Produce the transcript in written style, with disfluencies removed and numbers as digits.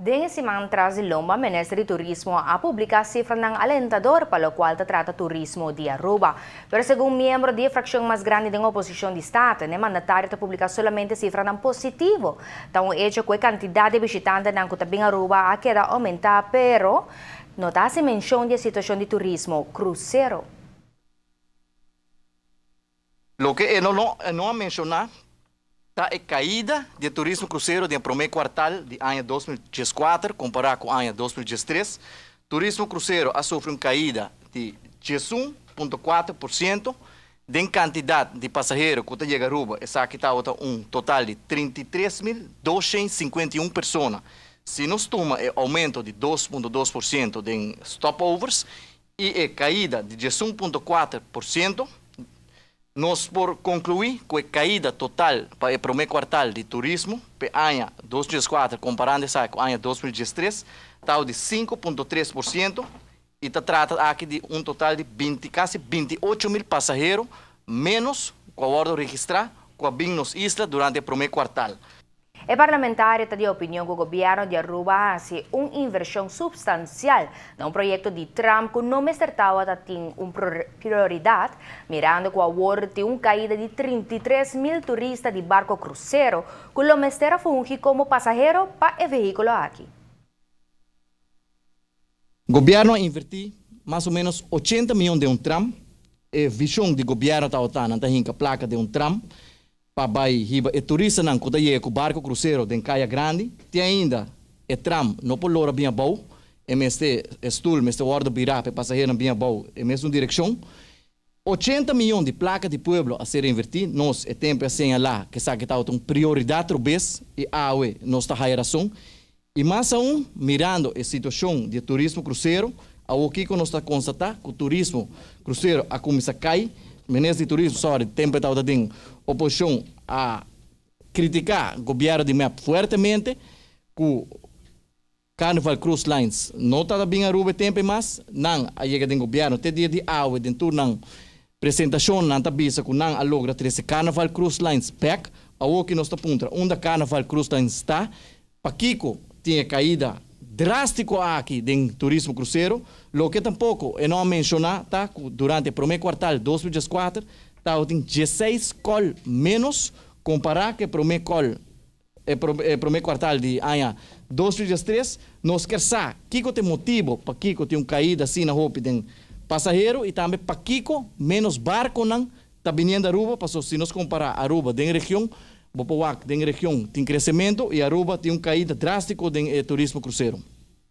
Ding semana atrás de Lomba, Ministério de Turismo a publicar cifra ng alentador para lo cual trata turismo de Aruba. Pero según miembro de fracción más grande de oposición de Estado, el mandatario publica solamente cifra ng positivo. Tan hecho que cantidad de visitantes ng Kutabing Aruba ha quedado aumentada, pero no hace mención de situación de turismo crucero. Lo que no ha mencionado está a caída de turismo cruzeiro no primeiro quartal de ano 2014 comparado com o ano 2013. Turismo cruzeiro ha sofrido uma caída de 11,4%. De quantidade de passageiros que chega a Aruba, essa aqui está um total de 33.251 pessoas. Se nós tomamos o aumento de 2,2% de stopovers e a caída de 11,4%, nós por concluir com a caída total para o primeiro quartal de turismo, para o ano 2014, comparando com o ano 2013, está de 5,3% e está tratando aqui de um total de quase 28 mil passageiros, menos que o ordem registrar com a nos isla durante o primeiro quartal. El parlamentario está de opinión que el gobierno de Aruba hace una inversión sustancial en un proyecto de Trump que no me trataba de tener una prioridad, mirando que ahora una caída de 33.000 turistas de barco crucero, que lo mestera funge como pasajero para el vehículo aquí. O governo invertiu mais ou menos 80 milhões de um tram. A visão do governo está usando a placa de um tram para riba e turista não que daí com barco cruzeiro de Caia Grande. Tem ainda o tram não por lora bem bom. MST stool, MST ordem virar para passageiro bem bom, é mesma direção. 80 milhões de placas de pueblo a ser invertido. Nós é tempo a señalar que essa está uma prioridade vez e awe nossa geração. E mais mirando a situação de turismo cruzeiro, aqui que nós está constatar que o turismo cruzeiro a começar a cair. O Ministério de Turismo só tempo está dando oposição a criticar o governo de MEP fortemente, que o Carnival Cruise Lines não está bem a Aruba tempo mais, não a chegada do governo, até dia de aula, dentro da apresentação, não está bisa que não alogra esse Carnival Cruise Lines PEC, aqui nós está apontando onde Carnival Cruise Lines está, para Kiko tinha caída drástico aqui do turismo cruzeiro, lo que tampouco é não mencionar, tá, durante o primeiro quartal de 2014, está em 16 col menos comparado com o primeiro quartal de ano 2013, nós queremos saber que tem motivo para Kiko ter uma caída assim na roupa de passageiro e também para Kiko menos barco não está vindo a Aruba, para se nós comparar Aruba da região, Bopoac, da região tem crescimento e Aruba tem uma caída drástica do turismo cruzeiro.